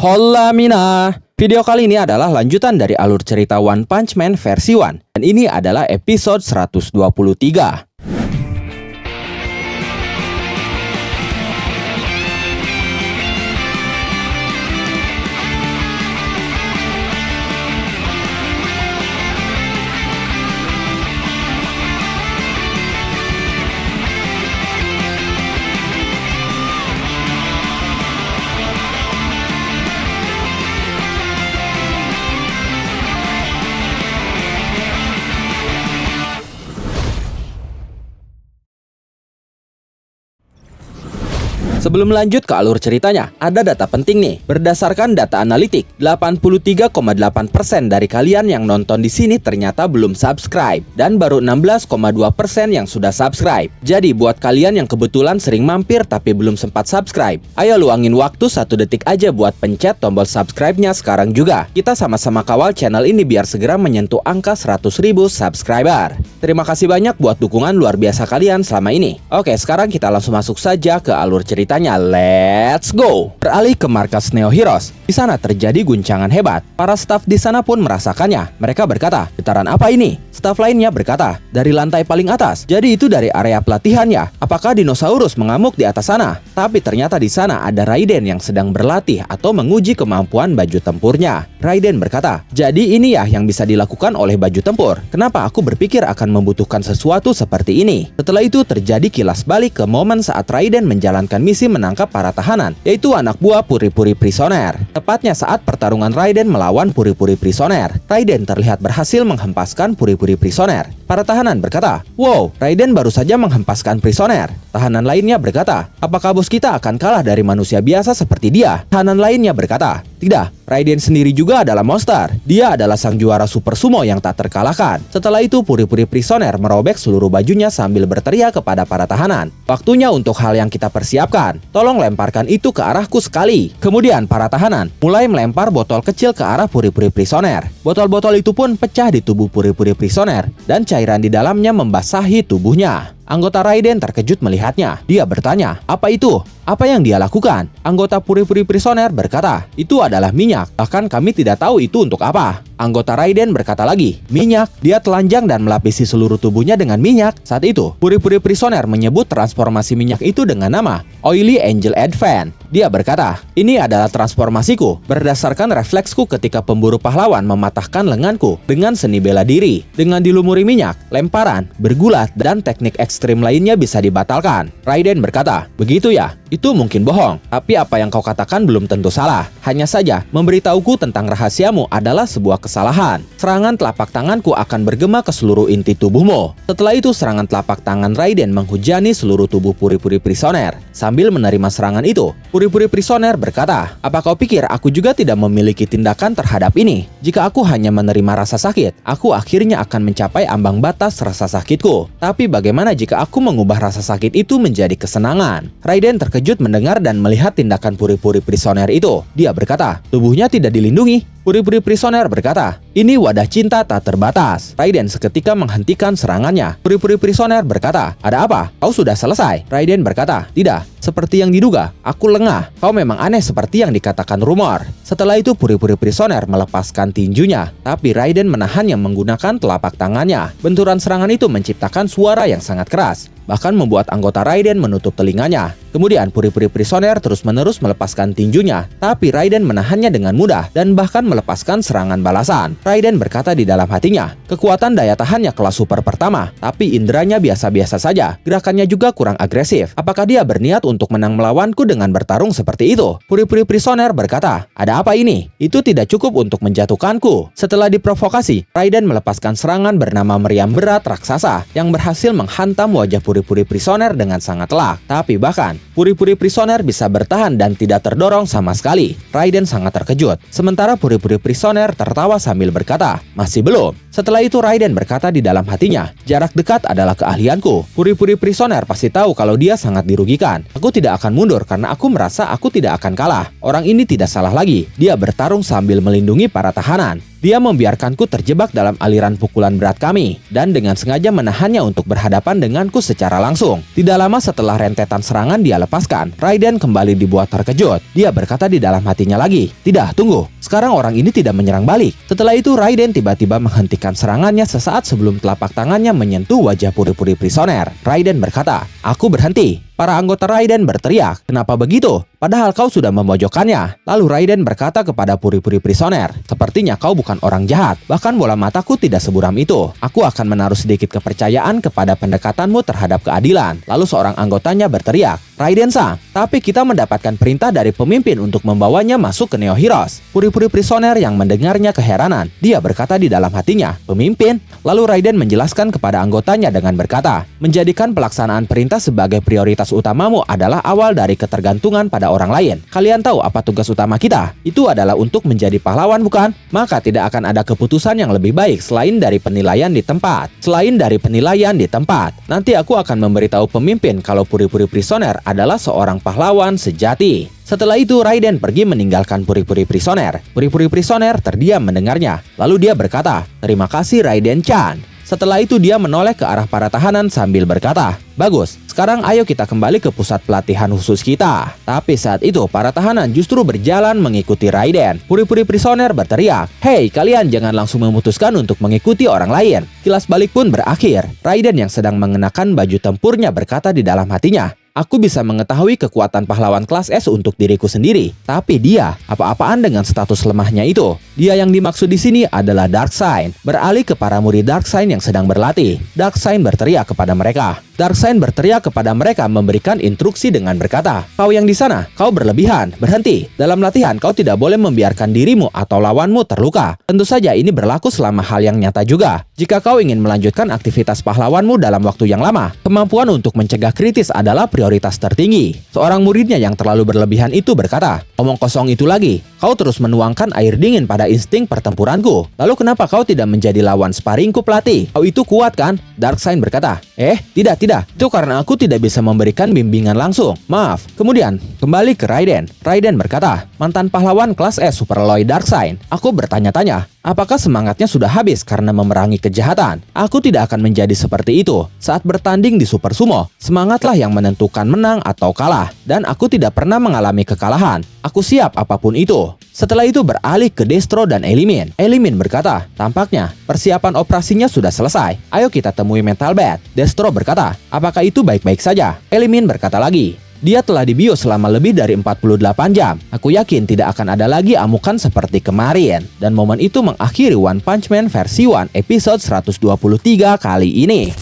Hola Mina. Video kali ini adalah lanjutan dari alur cerita One Punch Man versi 1. Dan ini adalah episode 123. Sebelum lanjut ke alur ceritanya, ada data penting nih. Berdasarkan data analitik, 83,8% dari kalian yang nonton di sini ternyata belum subscribe, dan baru 16,2% yang sudah subscribe. Jadi buat kalian yang kebetulan sering mampir tapi belum sempat subscribe, ayo luangin waktu 1 detik aja buat pencet tombol subscribe-nya sekarang juga. Kita sama-sama kawal channel ini biar segera menyentuh angka 100.000 subscriber. Terima kasih banyak buat dukungan luar biasa kalian selama ini. Oke, sekarang kita langsung masuk saja ke alur cerita. Let's go. Beralih ke markas Neo Heroes. Di sana terjadi guncangan hebat. Para staf di sana pun merasakannya. Mereka berkata, "Getaran apa ini?" Staf lainnya berkata, "Dari lantai paling atas." Jadi itu dari area pelatihan ya. Apakah dinosaurus mengamuk di atas sana? Tapi ternyata di sana ada Raiden yang sedang berlatih atau menguji kemampuan baju tempurnya. Raiden berkata, "Jadi ini ya yang bisa dilakukan oleh baju tempur. Kenapa aku berpikir akan membutuhkan sesuatu seperti ini?" Setelah itu terjadi kilas balik ke momen saat Raiden menjalankan misi menangkap para tahanan, yaitu anak buah Puri-Puri Prisoner. Tepatnya saat pertarungan Raiden melawan Puri-Puri Prisoner, Raiden terlihat berhasil menghempaskan Puri-Puri Prisoner. Para tahanan berkata, "Wow, Raiden baru saja menghempaskan prisoner." Tahanan lainnya berkata, "Apakah bos kita akan kalah dari manusia biasa seperti dia?" Tahanan lainnya berkata, "Tidak, Raiden sendiri juga adalah monster. Dia adalah sang juara super sumo yang tak terkalahkan." Setelah itu Puri-Puri Prisoner merobek seluruh bajunya sambil berteriak kepada para tahanan, "Waktunya untuk hal yang kita persiapkan. Tolong lemparkan itu ke arahku sekali." Kemudian para tahanan mulai melempar botol kecil ke arah Puri-Puri Prisoner. Botol-botol itu pun pecah di tubuh Puri-Puri Prisoner dan cairan di dalamnya membasahi tubuhnya. Anggota Raiden terkejut melihatnya. Dia bertanya, "Apa itu? Apa yang dia lakukan?" Anggota Puri-Puri Prisoner berkata, "Itu adalah minyak. Bahkan kami tidak tahu itu untuk apa." Anggota Raiden berkata lagi, "Minyak." Dia telanjang dan melapisi seluruh tubuhnya dengan minyak. Saat itu, Puri-Puri Prisoner menyebut transformasi minyak itu dengan nama Oily Angel Advent. Dia berkata, "Ini adalah transformasiku berdasarkan refleksku ketika pemburu pahlawan mematahkan lenganku dengan seni bela diri. Dengan dilumuri minyak, lemparan, bergulat, dan teknik ekstrim lainnya bisa dibatalkan." Raiden berkata, "Begitu ya? Itu mungkin bohong, tapi apa yang kau katakan belum tentu salah. Hanya saja, memberitahuku tentang rahasiamu adalah sebuah kesalahan. Serangan telapak tanganku akan bergema ke seluruh inti tubuhmu." Setelah itu, serangan telapak tangan Raiden menghujani seluruh tubuh Puri-Puri Prisoner. Sambil menerima serangan itu, Puri-Puri Prisoner berkata, "Apa kau pikir aku juga tidak memiliki tindakan terhadap ini? Jika aku hanya menerima rasa sakit, aku akhirnya akan mencapai ambang batas rasa sakitku. Tapi bagaimana jika aku mengubah rasa sakit itu menjadi kesenangan?" Raiden terkejut mendengar dan melihat tindakan Puri-Puri Prisoner itu. Dia berkata, "Tubuhnya tidak dilindungi." Puri-Puri Prisoner berkata, "Ini wadah cinta tak terbatas." Raiden seketika menghentikan serangannya. Puri-Puri Prisoner berkata, "Ada apa? Kau sudah selesai?" Raiden berkata, "Tidak, seperti yang diduga, aku lengah. Kau memang aneh seperti yang dikatakan rumor." Setelah itu Puri-Puri Prisoner melepaskan tinjunya, tapi Raiden menahannya menggunakan telapak tangannya. Benturan serangan itu menciptakan suara yang sangat keras, bahkan membuat anggota Raiden menutup telinganya. Kemudian Puri-Puri Prisoner terus-menerus melepaskan tinjunya, tapi Raiden menahannya dengan mudah dan bahkan melepaskan serangan balasan. Raiden berkata di dalam hatinya, "Kekuatan daya tahannya kelas super pertama, tapi inderanya biasa-biasa saja. Gerakannya juga kurang agresif. Apakah dia berniat untuk menang melawanku dengan bertarung seperti itu?" Puri-Puri Prisoner berkata, "Ada apa ini? Itu tidak cukup untuk menjatuhkanku." Setelah diprovokasi, Raiden melepaskan serangan bernama meriam berat raksasa yang berhasil menghantam wajah Puri-Puri Prisoner dengan sangat telak. Tapi bahkan Puri-Puri Prisoner bisa bertahan dan tidak terdorong sama sekali. Raiden sangat terkejut. Sementara Puri-Puri Prisoner tertawa sambil berkata, "Masih belum." Setelah itu Raiden berkata di dalam hatinya, "Jarak dekat adalah keahlianku. Puri-Puri Prisoner pasti tahu kalau dia sangat dirugikan. Aku tidak akan mundur karena aku merasa aku tidak akan kalah. Orang ini tidak salah lagi. Dia bertarung sambil melindungi para tahanan." Dia membiarkanku terjebak dalam aliran pukulan berat kami dan dengan sengaja menahannya untuk berhadapan denganku secara langsung. Tidak lama setelah rentetan serangan dia lepaskan, Raiden kembali dibuat terkejut. Dia berkata di dalam hatinya lagi, "Tidak, tunggu. Sekarang orang ini tidak menyerang balik." Setelah itu Raiden tiba-tiba menghentikan serangannya sesaat sebelum telapak tangannya menyentuh wajah puri-puri prisoner. Raiden berkata, "Aku berhenti." Para anggota Raiden berteriak, "Kenapa begitu? Padahal kau sudah memojokkannya." Lalu Raiden berkata kepada puri-puri prisoner, "Sepertinya kau bukan orang jahat. Bahkan bola mataku tidak seburam itu. Aku akan menaruh sedikit kepercayaan kepada pendekatanmu terhadap keadilan." Lalu seorang anggotanya berteriak, "Raiden-san, tapi kita mendapatkan perintah dari pemimpin untuk membawanya masuk ke Neo Heroes." Puri-puri prisoner yang mendengarnya keheranan. Dia berkata di dalam hatinya, "Pemimpin?" Lalu Raiden menjelaskan kepada anggotanya dengan berkata, "Menjadikan pelaksanaan perintah sebagai prioritas utamamu adalah awal dari ketergantungan pada orang lain. Kalian tahu apa tugas utama kita? Itu adalah untuk menjadi pahlawan, bukan? Maka tidak akan ada keputusan yang lebih baik selain dari penilaian di tempat. Nanti aku akan memberitahu pemimpin kalau puri-puri prisoner adalah seorang pahlawan sejati." Setelah itu Raiden pergi meninggalkan puri-puri prisoner. Puri-puri prisoner terdiam mendengarnya. Lalu dia berkata, "Terima kasih Raiden-chan." Setelah itu dia menoleh ke arah para tahanan sambil berkata, "Bagus, sekarang ayo kita kembali ke pusat pelatihan khusus kita." Tapi saat itu para tahanan justru berjalan mengikuti Raiden. Puri-puri prisoner berteriak, "Hei, kalian jangan langsung memutuskan untuk mengikuti orang lain." Kilas balik pun berakhir. Raiden yang sedang mengenakan baju tempurnya berkata di dalam hatinya, "Aku bisa mengetahui kekuatan pahlawan kelas S untuk diriku sendiri, tapi dia apa-apaan dengan status lemahnya itu?" Dia yang dimaksud di sini adalah Darkseid. Beralih ke para murid Darkseid yang sedang berlatih, Darkseid berteriak kepada mereka. Memberikan instruksi dengan berkata, "Kau yang di sana, kau berlebihan, berhenti. Dalam latihan kau tidak boleh membiarkan dirimu atau lawanmu terluka. Tentu saja ini berlaku selama hal yang nyata juga. Jika kau ingin melanjutkan aktivitas pahlawanmu dalam waktu yang lama, kemampuan untuk mencegah kritis adalah prioritas tertinggi." Seorang muridnya yang terlalu berlebihan itu berkata, "Omong kosong itu lagi. Kau terus menuangkan air dingin pada insting pertempuranku. Lalu kenapa kau tidak menjadi lawan sparingku, pelatih? Kau itu kuat kan?" Darkseid berkata, Tidak. Itu karena aku tidak bisa memberikan bimbingan langsung. Maaf." Kemudian kembali ke Raiden. Raiden berkata, "Mantan pahlawan kelas S Superalloy Darkseid, aku bertanya-tanya, apakah semangatnya sudah habis karena memerangi kejahatan? Aku tidak akan menjadi seperti itu. Saat bertanding di Super Sumo, semangatlah yang menentukan menang atau kalah. Dan aku tidak pernah mengalami kekalahan. Aku siap apapun itu." Setelah itu beralih ke Destro dan Elimin. Elimin berkata, "Tampaknya persiapan operasinya sudah selesai. Ayo kita temui Mental Bat." Destro berkata, "Apakah itu baik-baik saja?" Elimin berkata lagi, "Dia telah dibius selama lebih dari 48 jam. Aku yakin tidak akan ada lagi amukan seperti kemarin." Dan momen itu mengakhiri One Punch Man versi 1 episode 123 kali ini.